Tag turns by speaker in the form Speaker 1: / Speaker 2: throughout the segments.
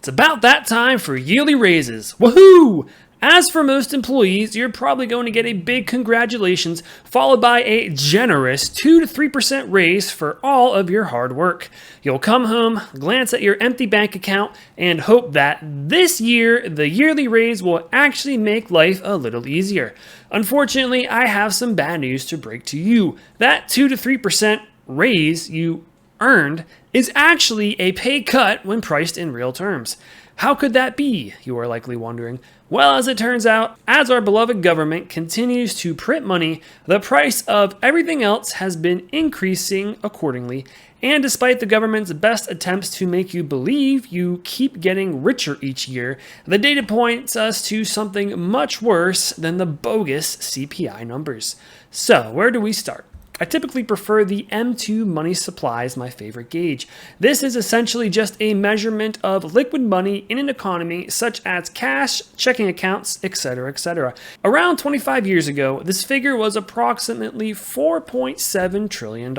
Speaker 1: It's about that time for yearly raises. Woohoo! As for most employees, you're probably going to get a big congratulations, followed by a generous 2 to 3% raise for all of your hard work. You'll come home, glance at your empty bank account, and hope that this year the yearly raise will actually make life a little easier. Unfortunately, I have some bad news to break to you. That 2 to 3% raise you earned is actually a pay cut when priced in real terms. How could that be, you are likely wondering? Well, as it turns out, as our beloved government continues to print money, the price of everything else has been increasing accordingly, and despite the government's best attempts to make you believe you keep getting richer each year, the data points us to something much worse than the bogus CPI numbers. So, where do we start? I typically prefer the M2 money supply as my favorite gauge. This is essentially just a measurement of liquid money in an economy such as cash, checking accounts, etc., etc. Around 25 years ago, this figure was approximately $4.7 trillion.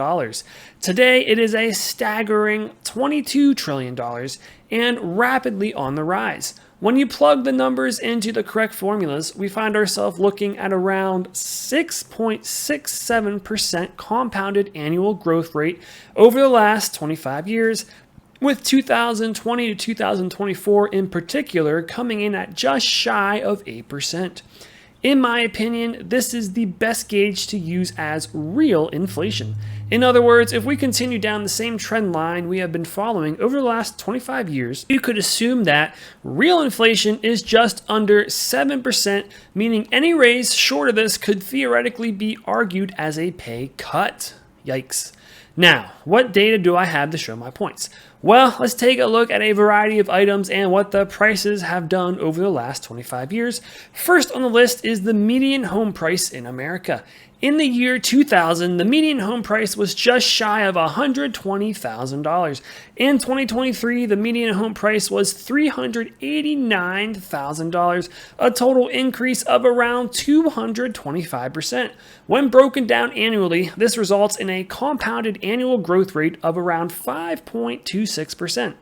Speaker 1: Today, it is a staggering $22 trillion and rapidly on the rise. When you plug the numbers into the correct formulas, we find ourselves looking at around 6.67% compounded annual growth rate over the last 25 years, with 2020 to 2024 in particular coming in at just shy of 8%. In my opinion, this is the best gauge to use as real inflation. In other words, if we continue down the same trend line we have been following over the last 25 years, you could assume that real inflation is just under 7%, meaning any raise short of this could theoretically be argued as a pay cut. Yikes. Now, what data do I have to show my points? Well, let's take a look at a variety of items and what the prices have done over the last 25 years. First on the list is the median home price in America. In the year 2000, the median home price was just shy of $120,000. In 2023, the median home price was $389,000, a total increase of around 225%. When broken down annually, this results in a compounded annual growth rate of around 5.26%.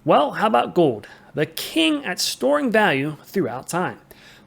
Speaker 1: Well, how about gold? The king at storing value throughout time.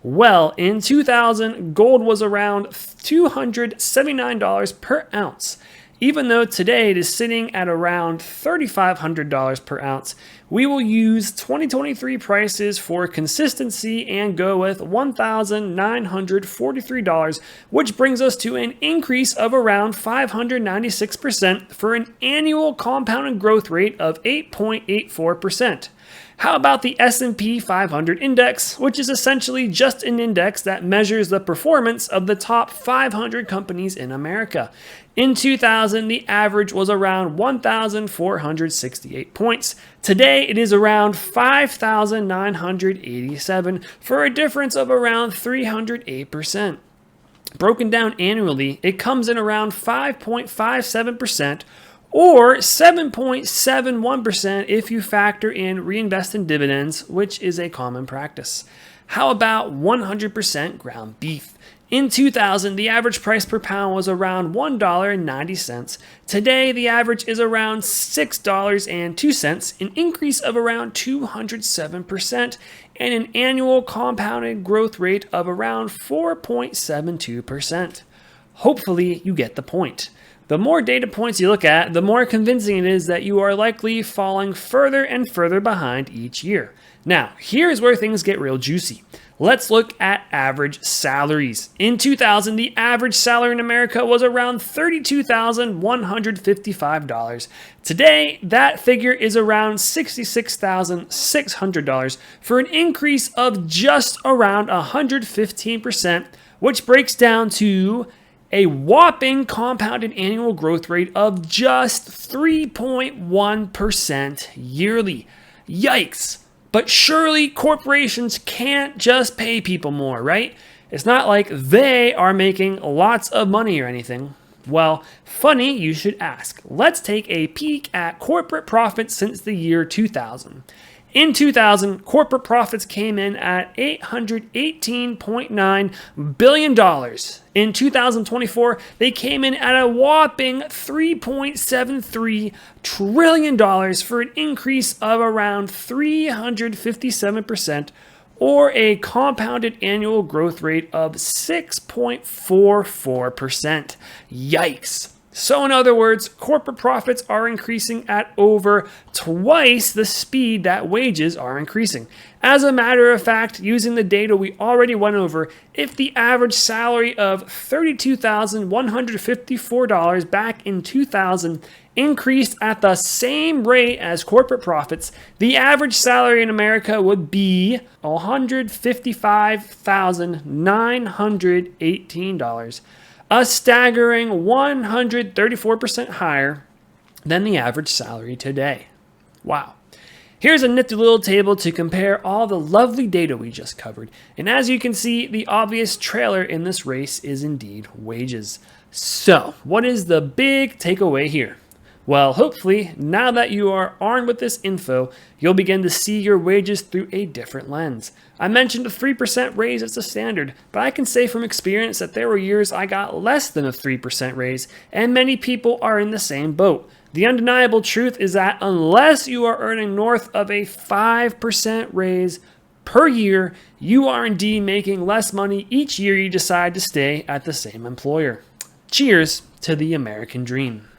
Speaker 1: Well, in 2000, gold was around $279 per ounce. Even though today it is sitting at around $3,500 per ounce, we will use 2023 prices for consistency and go with $1,943, which brings us to an increase of around 596% for an annual compounded growth rate of 8.84%. How about the S&P 500 index, which is essentially just an index that measures the performance of the top 500 companies in America? In 2000, the average was around 1,468 points. Today, it is around 5,987 for a difference of around 308%. Broken down annually, it comes in around 5.57%, or 7.71% if you factor in reinvest in dividends, which is a common practice. How about 100% ground beef? In 2000, the average price per pound was around $1.90. Today, the average is around $6.02, an increase of around 207%, and an annual compounded growth rate of around 4.72%. Hopefully, you get the point. The more data points you look at, the more convincing it is that you are likely falling further and further behind each year. Now, here's where things get real juicy. Let's look at average salaries. In 2000, the average salary in America was around $32,155. Today, that figure is around $66,600 for an increase of just around 115%, which breaks down to a whopping compounded annual growth rate of just 3.1% yearly. Yikes. But surely corporations can't just pay people more, right? It's not like they are making lots of money or anything. Well, funny you should ask. Let's take a peek at corporate profits since the year 2000. In 2000, corporate profits came in at $818.9 billion. In 2024, they came in at a whopping $3.73 trillion for an increase of around 357%, or a compounded annual growth rate of 6.44%. Yikes. So in other words, corporate profits are increasing at over twice the speed that wages are increasing. As a matter of fact, using the data we already went over, if the average salary of $32,154 back in 2000 increased at the same rate as corporate profits, the average salary in America would be $155,918. A staggering 134% higher than the average salary today. Wow. Here's a nifty little table to compare all the lovely data we just covered. And as you can see, the obvious trailer in this race is indeed wages. So, what is the big takeaway here? Well, hopefully, now that you are armed with this info, you'll begin to see your wages through a different lens. I mentioned a 3% raise as a standard, but I can say from experience that there were years I got less than a 3% raise, and many people are in the same boat. The undeniable truth is that unless you are earning north of a 5% raise per year, you are indeed making less money each year you decide to stay at the same employer. Cheers to the American dream.